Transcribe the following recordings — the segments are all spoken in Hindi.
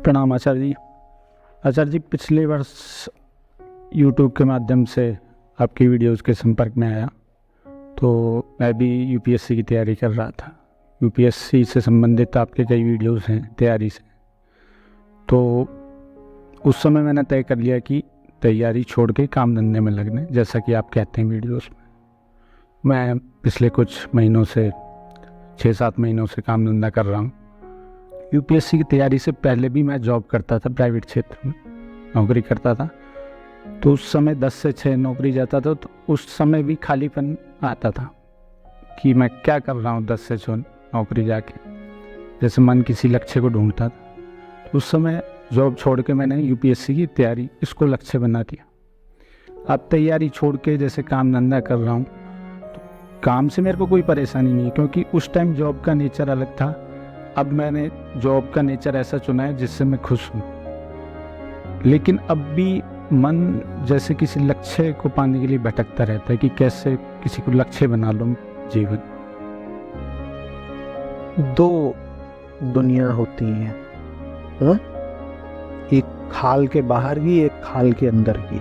प्रणाम आचार्य जी। आचार्य जी, पिछले वर्ष यूट्यूब के माध्यम से आपकी वीडियोस के संपर्क में आया, तो मैं भी यूपीएससी की तैयारी कर रहा था। यूपीएससी से संबंधित आपके कई वीडियोस हैं तैयारी से, तो उस समय मैंने तय कर लिया कि तैयारी छोड़ के काम धंधे में लगने, जैसा कि आप कहते हैं वीडियोस में। मैं पिछले कुछ महीनों से 6-7 महीनों से काम धंधा कर रहा हूँ। यूपीएससी की तैयारी से पहले भी मैं जॉब करता था, प्राइवेट क्षेत्र में नौकरी करता था। तो उस समय 10 से 6 नौकरी जाता था, तो उस समय भी खालीपन आता था कि मैं क्या कर रहा हूँ 10 से 6 नौकरी जाके, जैसे मन किसी लक्ष्य को ढूंढता था। उस समय जॉब छोड़ के मैंने यूपीएससी की तैयारी इसको लक्ष्य बना दिया। अब तैयारी छोड़ के जैसे काम धंधा कर रहा हूँ, तो काम से मेरे को कोई परेशानी नहीं है, क्योंकि उस टाइम जॉब का नेचर अलग था। अब मैंने जॉब का नेचर ऐसा चुना है जिससे मैं खुश हूँ, लेकिन अब भी मन जैसे किसी लक्ष्य को पाने के लिए भटकता रहता है कि कैसे किसी को लक्ष्य बना लूँ जीवन। दो दुनिया होती हैं, हाँ? एक खाल के बाहर की, एक खाल के अंदर की।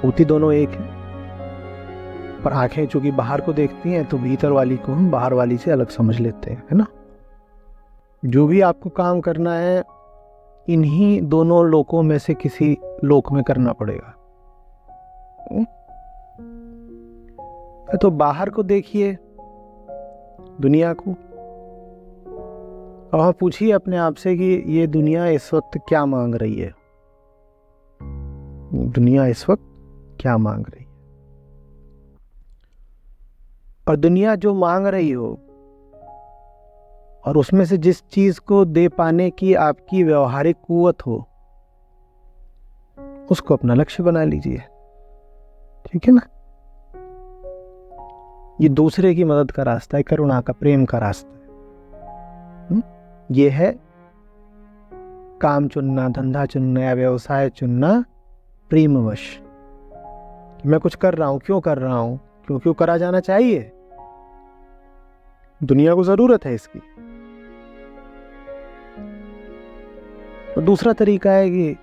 होती दोनों एक है, पर आंखें चूंकि बाहर को देखती हैं तो भीतर वाली को हम बाहर वाली से अलग समझ लेते हैं, है ना। जो भी आपको काम करना है, इन्हीं दोनों लोकों में से किसी लोक में करना पड़ेगा। तो बाहर को देखिए, दुनिया को, और पूछिए अपने आप से कि ये दुनिया इस वक्त क्या मांग रही है। दुनिया इस वक्त क्या मांग रही है, और दुनिया जो मांग रही हो और उसमें से जिस चीज को दे पाने की आपकी व्यवहारिक कुवत हो, उसको अपना लक्ष्य बना लीजिए। ठीक है ना। ये दूसरे की मदद का रास्ता है, करुणा का, प्रेम का रास्ता है। ये है काम चुनना, धंधा चुनना या व्यवसाय चुनना प्रेमवश। मैं कुछ कर रहा हूं, क्यों कर रहा हूं? क्यों करा जाना चाहिए, दुनिया को जरूरत है इसकी। और दूसरा तरीका है कि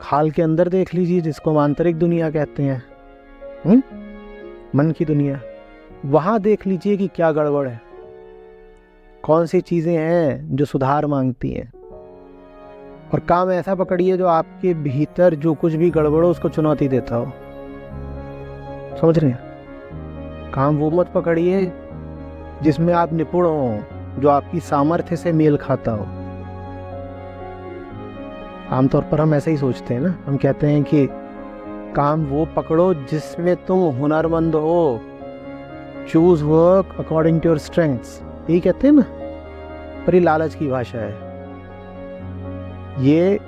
खाल के अंदर देख लीजिए, जिसको हम आंतरिक दुनिया कहते हैं, मन की दुनिया। वहां देख लीजिए कि क्या गड़बड़ है, कौन सी चीजें हैं जो सुधार मांगती हैं, और काम ऐसा पकड़िए जो आपके भीतर जो कुछ भी गड़बड़ हो उसको चुनौती देता हो। समझ रहे हैं? काम वो मत पकड़िए जिसमें आप निपुण हो, जो आपकी सामर्थ्य से मेल खाता हो। आमतौर पर हम ऐसे ही सोचते हैं ना, हम कहते हैं कि काम वो पकड़ो जिसमें तुम हुनरमंद हो। Choose work according to your strengths, यही कहते हैं ना, पर ये लालच की भाषा है। ये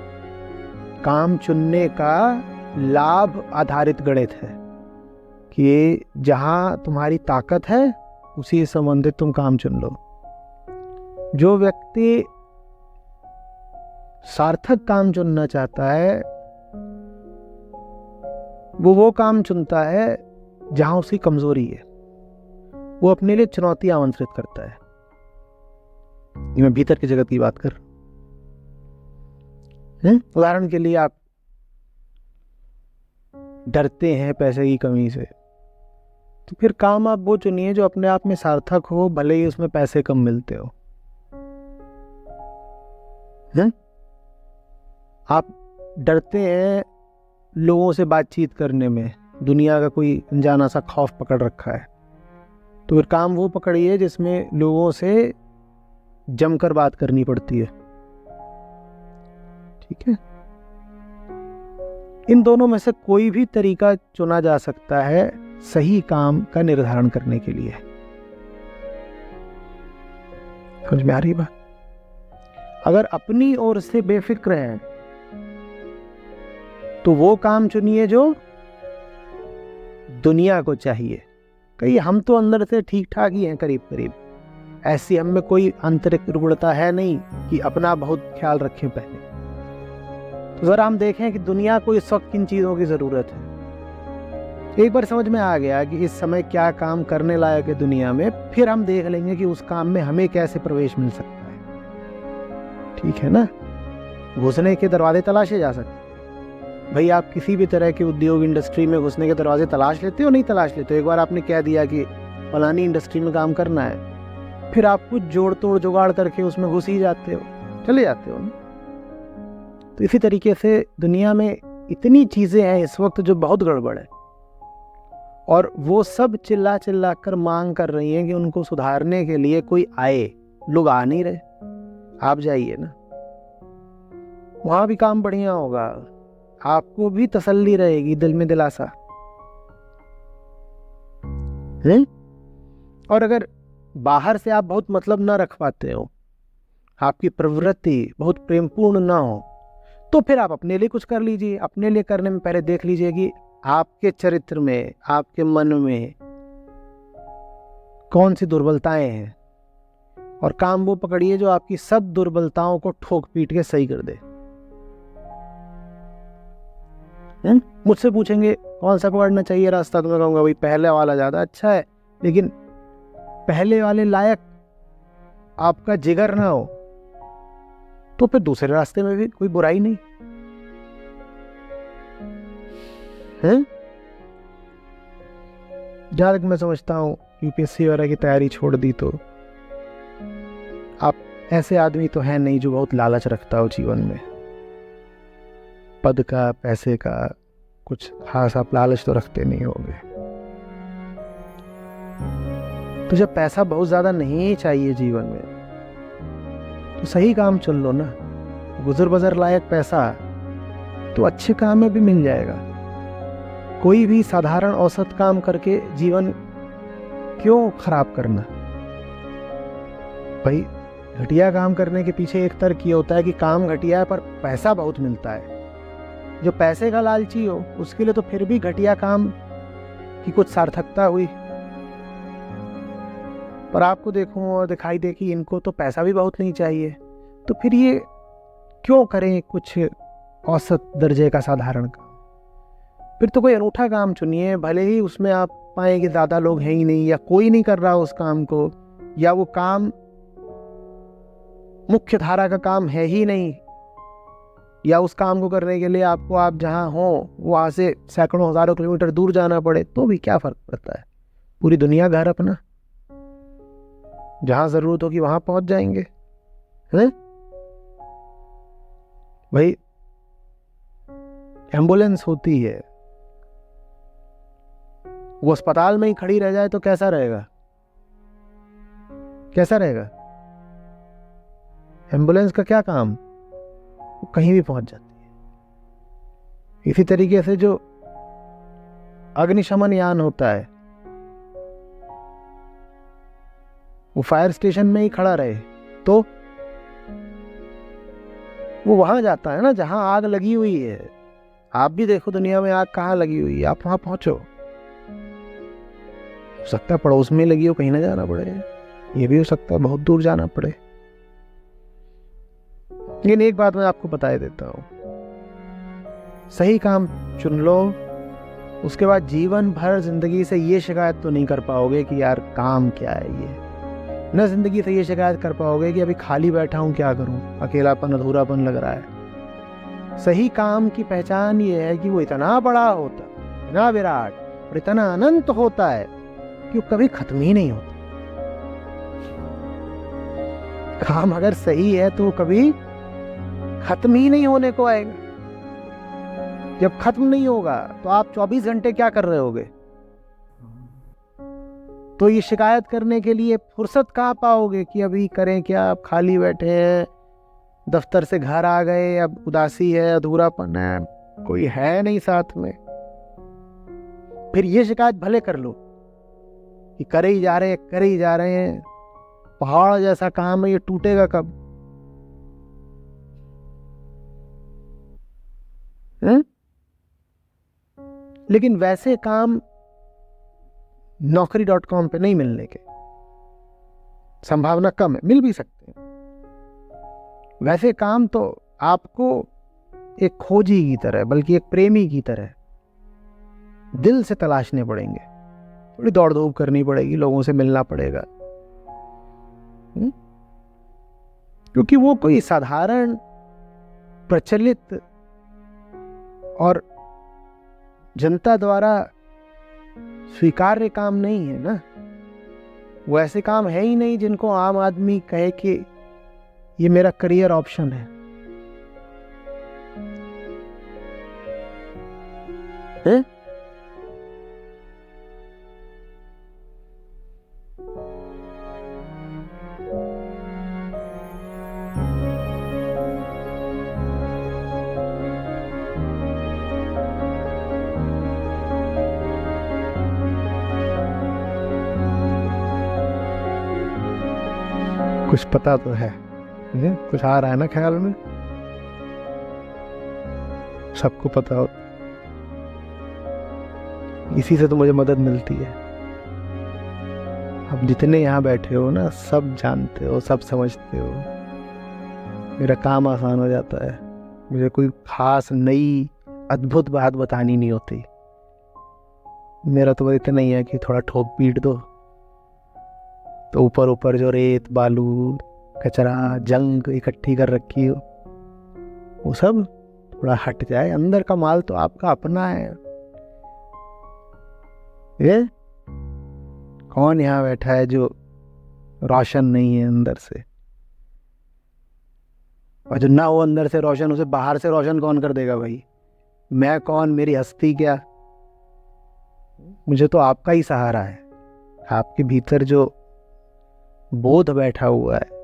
काम चुनने का लाभ आधारित गणित है कि जहां तुम्हारी ताकत है उसी से संबंधित तुम काम चुन लो। जो व्यक्ति सार्थक काम चुनना चाहता है, वो काम चुनता है जहां उसकी कमजोरी है। वो अपने लिए चुनौती आमंत्रित करता है। ये मैं भीतर की जगत की बात कर। उदाहरण के लिए, आप डरते हैं पैसे की कमी से, तो फिर काम आप वो चुनिए जो अपने आप में सार्थक हो, भले ही उसमें पैसे कम मिलते हो। आप डरते हैं लोगों से बातचीत करने में, दुनिया का कोई अनजाना सा खौफ पकड़ रखा है, तो फिर काम वो पकड़िए जिसमें लोगों से जमकर बात करनी पड़ती है। ठीक है। इन दोनों में से कोई भी तरीका चुना जा सकता है सही काम का निर्धारण करने के लिए। समझ में आ रही बात? अगर अपनी ओर से बेफिक्र है तो वो काम चुनिए जो दुनिया को चाहिए। कहीं हम तो अंदर से ठीक ठाक ही हैं, करीब करीब। ऐसी हम में कोई आंतरिक रुग्णता है नहीं कि अपना बहुत ख्याल रखें पहले। तो जरा हम देखें कि दुनिया को इस वक्त किन चीजों की जरूरत है। एक बार समझ में आ गया कि इस समय क्या काम करने लायक है दुनिया में, फिर हम देख लेंगे कि उस काम में हमें कैसे प्रवेश मिल सकता है। ठीक है ना। घुसने के दरवाजे तलाशे जा सकते हैं। भाई आप किसी भी तरह के उद्योग इंडस्ट्री में घुसने के दरवाजे तलाश लेते हो, नहीं तलाश लेते हो? एक बार आपने कह दिया कि फलानी इंडस्ट्री में काम करना है, फिर आप कुछ जोड़ तोड़ जुगाड़ करके उसमें घुस ही जाते हो, चले जाते हो ना। तो इसी तरीके से दुनिया में इतनी चीज़ें हैं इस वक्त जो बहुत गड़बड़ है, और वो सब चिल्ला चिल्ला कर मांग कर रही हैं कि उनको सुधारने के लिए कोई आए। लोग आ नहीं रहे। आप जाइए ना, वहाँ भी काम बढ़िया होगा, आपको भी तसल्ली रहेगी, दिल में दिलासा है। और अगर बाहर से आप बहुत मतलब ना रख पाते हो, आपकी प्रवृत्ति बहुत प्रेमपूर्ण ना हो, तो फिर आप अपने लिए कुछ कर लीजिए। अपने लिए करने में पहले देख लीजिए कि आपके चरित्र में, आपके मन में कौन सी दुर्बलताएं हैं, और काम वो पकड़िए जो आपकी सब दुर्बलताओं को ठोक पीट के सही कर दे। मुझसे पूछेंगे कौन सा पकड़ना चाहिए रास्ता, तो मैं कहूंगा भाई पहले वाला ज्यादा अच्छा है, लेकिन पहले वाले लायक आपका जिगर ना हो तो फिर दूसरे रास्ते में भी कोई बुराई नहीं है। जहां तक मैं समझता हूं यूपीएससी वगैरह की तैयारी छोड़ दी तो आप ऐसे आदमी तो है नहीं जो बहुत लालच रखता हो जीवन में, पद का, पैसे का, कुछ खास आप लालच तो रखते नहीं होंगे। तो जब पैसा बहुत ज्यादा नहीं चाहिए जीवन में, तो सही काम चुन लो ना। गुजर बजर लायक पैसा तो अच्छे काम में भी मिल जाएगा। कोई भी साधारण औसत काम करके जीवन क्यों खराब करना? भाई घटिया काम करने के पीछे एक तर्क ये होता है कि काम घटिया है पर पैसा बहुत मिलता है। जो पैसे का लालची हो उसके लिए तो फिर भी घटिया काम की कुछ सार्थकता हुई। पर आपको देखूं और दिखाई दे कि इनको तो पैसा भी बहुत नहीं चाहिए, तो फिर ये क्यों करें कुछ औसत दर्जे का साधारण काम? फिर तो कोई अनूठा काम चुनिए, भले ही उसमें आप पाए कि ज़्यादा लोग हैं ही नहीं, या कोई नहीं कर रहा उस काम को, या वो काम मुख्य धारा का काम है ही नहीं, या उस काम को करने के लिए आपको, आप जहाँ हो वहाँ से सैकड़ों हजारों किलोमीटर दूर जाना पड़े, तो भी क्या फर्क पड़ता है? पूरी दुनिया घर अपना, जहां जरूरत होगी वहां पहुंच जाएंगे, है? भाई एम्बुलेंस होती है, वो अस्पताल में ही खड़ी रह जाए तो कैसा रहेगा? कैसा रहेगा? एम्बुलेंस का क्या काम? वो कहीं भी पहुंच जाती है। इसी तरीके से जो अग्निशमन यान होता है, वो फायर स्टेशन में ही खड़ा रहे तो वो वहां जाता है ना जहां आग लगी हुई है। आप भी देखो दुनिया में आग कहाँ लगी हुई है, आप वहां पहुंचो। हो सकता है पड़ोस में लगी हो, कहीं ना जाना पड़े, ये भी हो सकता है बहुत दूर जाना पड़े। लेकिन एक बात मैं आपको बता देता हूं, सही काम चुन लो, उसके बाद जीवन भर जिंदगी से ये शिकायत तो नहीं कर पाओगे कि यार काम क्या है ये, न जिंदगी से ये शिकायत कर पाओगे कि अभी खाली बैठा हूं क्या करूं, अकेलापन अधूरापन लग रहा है। सही काम की पहचान ये है कि वो इतना बड़ा होता, इतना विराट और इतना अनंत होता है कि वो कभी खत्म ही नहीं होता। काम अगर सही है तो वो कभी खत्म ही नहीं होने को आएगा। जब खत्म नहीं होगा तो आप 24 घंटे क्या कर रहे होगे? तो ये शिकायत करने के लिए फुर्सत कहाँ पाओगे कि अभी करें क्या, आप खाली बैठे हैं, दफ्तर से घर आ गए, अब उदासी है, अधूरापन है, कोई है नहीं साथ में। फिर ये शिकायत भले कर लो कि करे ही जा रहे हैं, पहाड़ जैसा काम है, ये टूटेगा कब? है? लेकिन वैसे काम naukri.com पे नहीं मिलने के संभावना कम है, मिल भी सकते हैं। वैसे काम तो आपको एक खोजी की तरह, बल्कि एक प्रेमी की तरह दिल से तलाशने पड़ेंगे। थोड़ी दौड़ धूप करनी पड़ेगी, लोगों से मिलना पड़ेगा, क्योंकि वो कोई साधारण प्रचलित और जनता द्वारा स्वीकार्य काम नहीं है ना। वो ऐसे काम है ही नहीं जिनको आम आदमी कहे कि ये मेरा करियर ऑप्शन है। हैं? कुछ पता तो है, कुछ आ रहा है ना ख्याल में, सबको पता हो, इसी से तो मुझे मदद मिलती है। अब जितने यहाँ बैठे हो ना, सब जानते हो, सब समझते हो, मेरा काम आसान हो जाता है। मुझे कोई खास नई अद्भुत बात बतानी नहीं होती। मेरा तो बस इतना ही है कि थोड़ा ठोक पीट दो तो ऊपर ऊपर जो रेत बालू कचरा जंग इकट्ठी कर रखी हो वो सब थोड़ा हट जाए। अंदर का माल तो आपका अपना है। ये कौन यहाँ बैठा है जो रोशन नहीं है अंदर से? और जो ना हो अंदर से रोशन, उसे बाहर से रोशन कौन कर देगा भाई? मैं कौन, मेरी हस्ती क्या? मुझे तो आपका ही सहारा है। आपके भीतर जो बोध बैठा हुआ है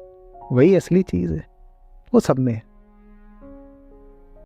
वही असली चीज है, वो सब में है।